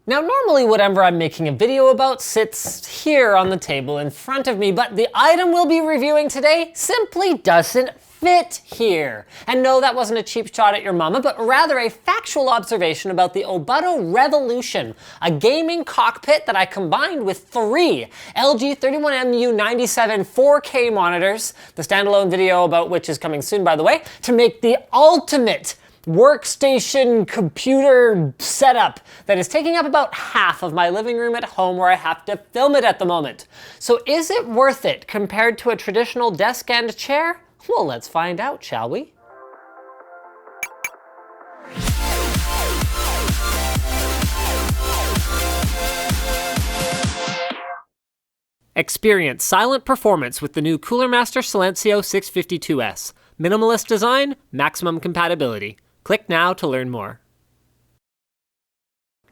Now, normally whatever I'm making a video about sits here on the table in front of me, but the item we'll be reviewing today simply doesn't fit here. And no, that wasn't a cheap shot at your mama, but rather a factual observation about the Obutto Revolution, a gaming cockpit that I combined with 3 LG 31MU97 4K monitors, the standalone video about which is coming soon, by the way, to make the ultimate workstation computer setup that is taking up about half of my living room at home where I have to film it at the moment. So is it worth it compared to a traditional desk and chair? Well, let's find out, shall we? Experience silent performance with the new Cooler Master Silencio 652S. Minimalist design, maximum compatibility. Click now to learn more.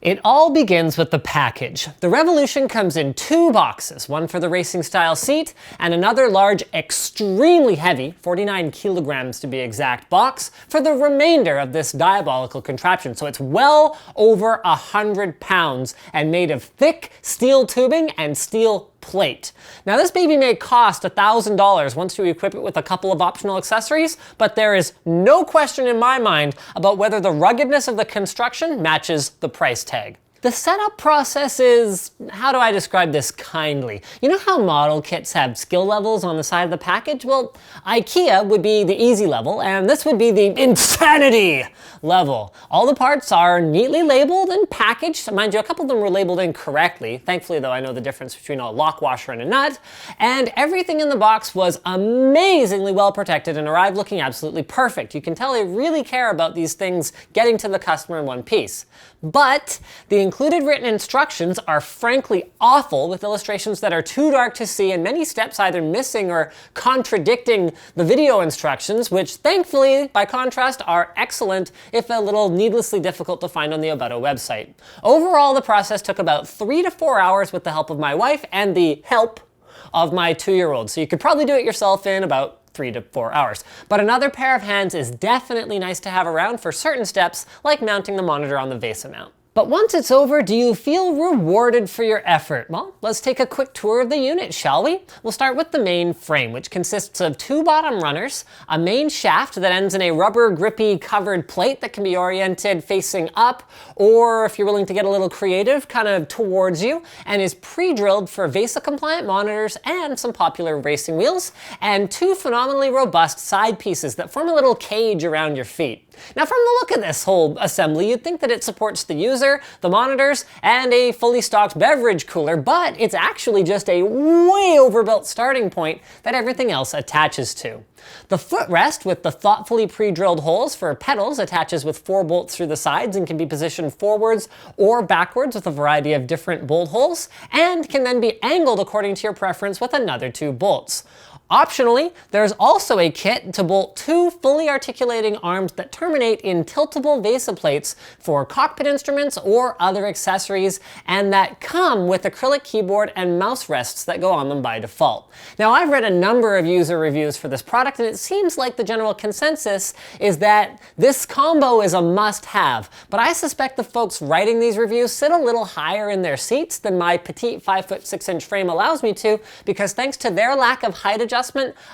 It all begins with the package. The Revolution comes in 2 boxes, one for the racing style seat and another large, extremely heavy, 49 kilograms to be exact, box for the remainder of this diabolical contraption. So it's well over 100 pounds and made of thick steel tubing and steel plate. Now this baby may cost $1,000 once you equip it with a couple of optional accessories, but there is no question in my mind about whether the ruggedness of the construction matches the price tag. The setup process is, how do I describe this kindly? You know how model kits have skill levels on the side of the package? Well, IKEA would be the easy level, and this would be the insanity level. All the parts are neatly labeled and packaged. Mind you, a couple of them were labeled incorrectly. Thankfully, though, I know the difference between a lock washer and a nut. And everything in the box was amazingly well protected and arrived looking absolutely perfect. You can tell they really care about these things getting to the customer in one piece. But the included written instructions are frankly awful, with illustrations that are too dark to see and many steps either missing or contradicting the video instructions, which thankfully, by contrast, are excellent, if a little needlessly difficult to find on the Obutto website. Overall, the process took about 3 to 4 hours with the help of my wife and the help of my 2-year-old. So you could probably do it yourself in about 3 to 4 hours. But another pair of hands is definitely nice to have around for certain steps, like mounting the monitor on the VESA mount. But once it's over, do you feel rewarded for your effort? Well, let's take a quick tour of the unit, shall we? We'll start with the main frame, which consists of 2 bottom runners, a main shaft that ends in a rubber grippy covered plate that can be oriented facing up, or if you're willing to get a little creative, kind of towards you, and is pre-drilled for VESA compliant monitors and some popular racing wheels, and 2 phenomenally robust side pieces that form a little cage around your feet. Now, from the look of this whole assembly, you'd think that it supports the user, the monitors, and a fully stocked beverage cooler, but it's actually just a way overbuilt starting point that everything else attaches to. The footrest with the thoughtfully pre-drilled holes for pedals attaches with 4 bolts through the sides and can be positioned forwards or backwards with a variety of different bolt holes, and can then be angled according to your preference with another 2 bolts. Optionally, there's also a kit to bolt 2 fully articulating arms that terminate in tiltable VESA plates for cockpit instruments or other accessories, and that come with acrylic keyboard and mouse rests that go on them by default. Now, I've read a number of user reviews for this product, and it seems like the general consensus is that this combo is a must-have, but I suspect the folks writing these reviews sit a little higher in their seats than my petite 5'6" frame allows me to, because thanks to their lack of height adjustment,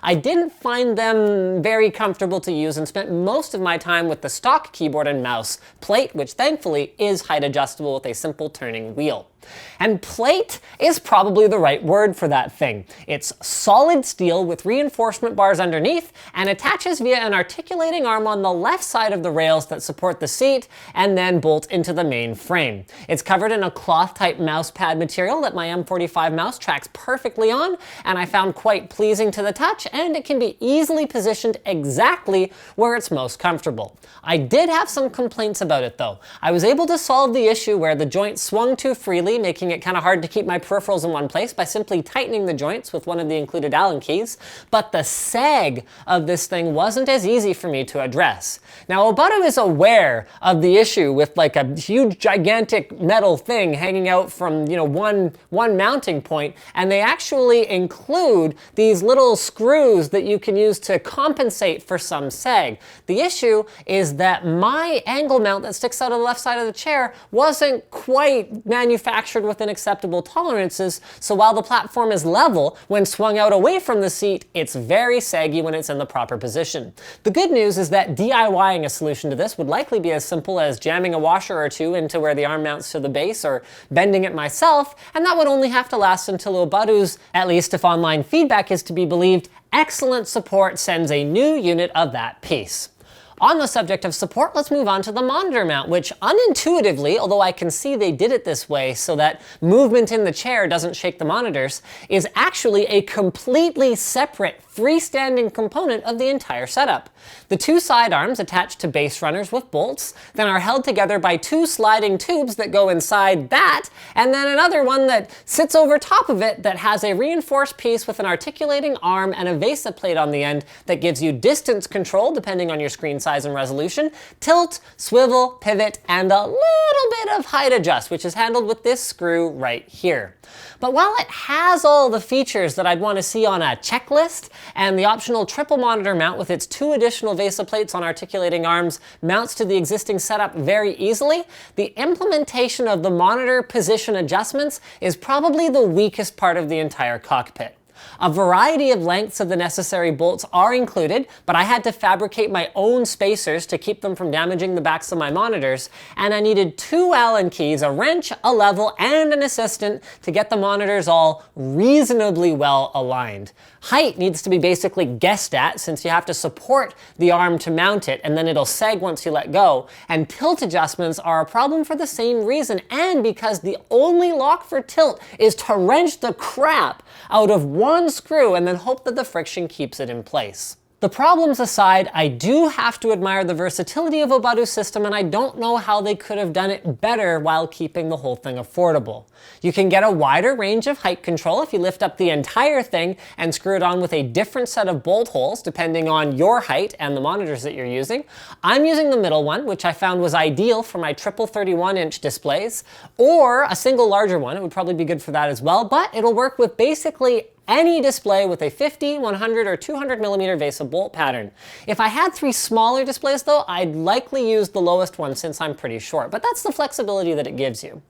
I didn't find them very comfortable to use and spent most of my time with the stock keyboard and mouse plate, which thankfully is height adjustable with a simple turning wheel. And plate is probably the right word for that thing. It's solid steel with reinforcement bars underneath and attaches via an articulating arm on the left side of the rails that support the seat and then bolt into the main frame. It's covered in a cloth-type mouse pad material that my M45 mouse tracks perfectly on, and I found quite pleasing to the touch, and it can be easily positioned exactly where it's most comfortable. I did have some complaints about it though. I was able to solve the issue where the joint swung too freely, making it kind of hard to keep my peripherals in one place by simply tightening the joints with one of the included Allen keys, but the sag of this thing wasn't as easy for me to address. Now, Obutto is aware of the issue with like a huge gigantic metal thing hanging out from, one mounting point, and they actually include these little little screws that you can use to compensate for some sag. The issue is that my angle mount that sticks out of the left side of the chair wasn't quite manufactured within acceptable tolerances, so while the platform is level, when swung out away from the seat, it's very saggy when it's in the proper position. The good news is that DIYing a solution to this would likely be as simple as jamming a washer or two into where the arm mounts to the base or bending it myself, and that would only have to last until Ubuntu's, at least if online feedback is to be believed, excellent support sends a new unit of that piece. On the subject of support, let's move on to the monitor mount, which unintuitively, although I can see they did it this way so that movement in the chair doesn't shake the monitors, is actually a completely separate freestanding component of the entire setup. The two side arms attached to base runners with bolts, then are held together by two sliding tubes that go inside that, and then another one that sits over top of it that has a reinforced piece with an articulating arm and a VESA plate on the end that gives you distance control depending on your screen size and resolution, tilt, swivel, pivot, and a little bit of height adjust, which is handled with this screw right here. But while it has all the features that I'd want to see on a checklist, and the optional triple monitor mount with its two additional VESA plates on articulating arms mounts to the existing setup very easily, the implementation of the monitor position adjustments is probably the weakest part of the entire cockpit. A variety of lengths of the necessary bolts are included, but I had to fabricate my own spacers to keep them from damaging the backs of my monitors, and I needed two Allen keys, a wrench, a level, and an assistant to get the monitors all reasonably well aligned. Height needs to be basically guessed at since you have to support the arm to mount it and then it'll sag once you let go, and tilt adjustments are a problem for the same reason and because the only lock for tilt is to wrench the crap out of one screw and then hope that the friction keeps it in place. The problems aside, I do have to admire the versatility of Ubuntu's system, and I don't know how they could have done it better while keeping the whole thing affordable. You can get a wider range of height control if you lift up the entire thing and screw it on with a different set of bolt holes depending on your height and the monitors that you're using. I'm using the middle one, which I found was ideal for my triple 31-inch displays, or a single larger one. It would probably be good for that as well, but it'll work with basically any display with a 50, 100, or 200 millimeter VESA bolt pattern. If I had three smaller displays though, I'd likely use the lowest one since I'm pretty short, but that's the flexibility that it gives you.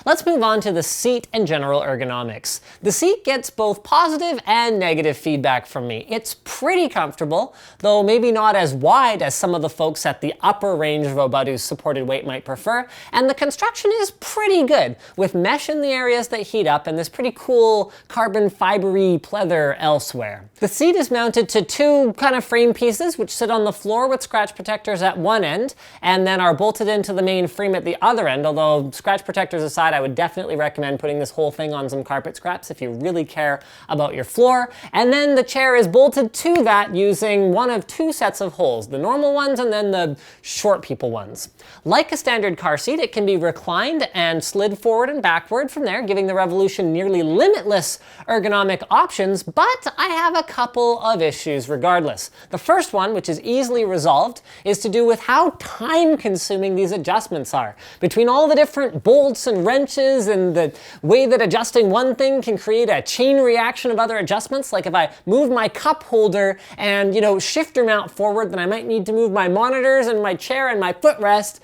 Let's move on to the seat and general ergonomics. The seat gets both positive and negative feedback from me. It's pretty comfortable, though maybe not as wide as some of the folks at the upper range of Ubuntu's supported weight might prefer, and the construction is pretty good, with mesh in the areas that heat up and this pretty cool carbon fibery pleather elsewhere. The seat is mounted to two kind of frame pieces which sit on the floor with scratch protectors at one end and then are bolted into the main frame at the other end, although scratch protectors aside, I would definitely recommend putting this whole thing on some carpet scraps if you really care about your floor. And then the chair is bolted to that using one of two sets of holes, the normal ones and then the short people ones. Like a standard car seat, it can be reclined and slid forward and backward from there, giving the Revolution nearly limitless ergonomic options, but I have a couple of issues regardless. The first one, which is easily resolved, is to do with how time-consuming these adjustments are. Between all the different bolts and wrenches and the way that adjusting one thing can create a chain reaction of other adjustments, like if I move my cup holder and, shifter mount forward, then I might need to move my monitors and my chair and my footrest.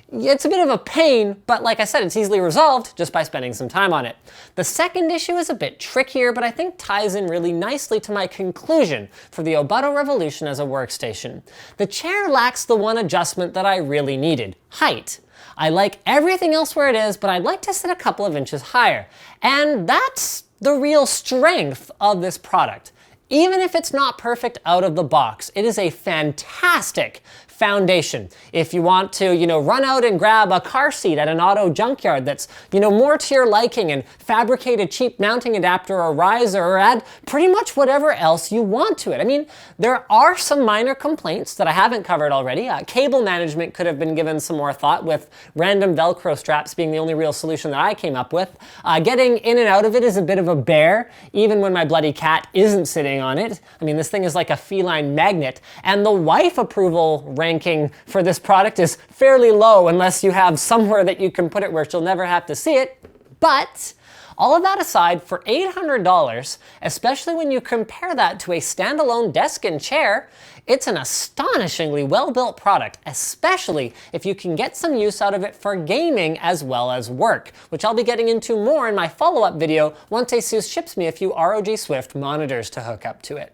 It's a bit of a pain, but like I said, it's easily resolved just by spending some time on it. The second issue is a bit trickier, but I think ties in really nicely to my conclusion for the Obutto Revolution as a workstation. The chair lacks the one adjustment that I really needed: height. I like everything else where it is, but I'd like to sit a couple of inches higher. And that's the real strength of this product. Even if it's not perfect out of the box, it is a fantastic foundation. If you want to, run out and grab a car seat at an auto junkyard that's, more to your liking and fabricate a cheap mounting adapter or riser or add pretty much whatever else you want to it. I mean, there are some minor complaints that I haven't covered already. Cable management could have been given some more thought, with random Velcro straps being the only real solution that I came up with. Getting in and out of it is a bit of a bear, even when my bloody cat isn't sitting on it. I mean, this thing is like a feline magnet, and the wife approval ranking for this product is fairly low unless you have somewhere that you can put it where she'll never have to see it. But all of that aside, for $800, especially when you compare that to a standalone desk and chair, it's an astonishingly well-built product, especially if you can get some use out of it for gaming as well as work, which I'll be getting into more in my follow-up video once ASUS ships me a few ROG Swift monitors to hook up to it.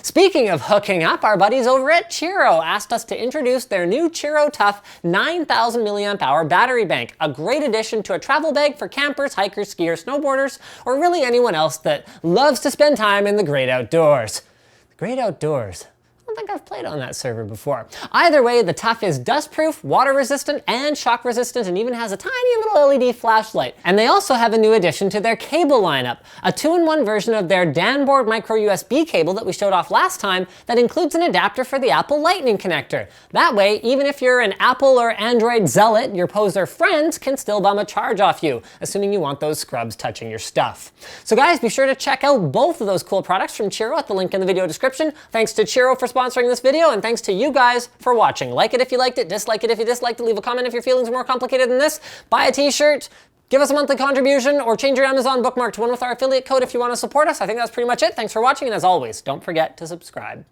Speaking of hooking up, our buddies over at Qiro asked us to introduce their new Qiro Tough 9000 mAh battery bank, a great addition to a travel bag for campers, hikers, skiers, snowboarders, or really anyone else that loves to spend time in the great outdoors. The great outdoors. I don't think I've played on that server before. Either way, the Tough is dust-proof, water-resistant, and shock-resistant, and even has a tiny little LED flashlight. And they also have a new addition to their cable lineup, a 2-in-1 version of their Danboard micro USB cable that we showed off last time that includes an adapter for the Apple Lightning connector. That way, even if you're an Apple or Android zealot, your poser friends can still bum a charge off you, assuming you want those scrubs touching your stuff. So guys, be sure to check out both of those cool products from Qiro at the link in the video description. Thanks to Qiro for sponsoring this video, and thanks to you guys for watching. Like it if you liked it, dislike it if you disliked it, leave a comment if your feelings are more complicated than this, buy a t-shirt, give us a monthly contribution, or change your Amazon bookmark to one with our affiliate code if you want to support us. I think that's pretty much it. Thanks for watching, and as always, don't forget to subscribe.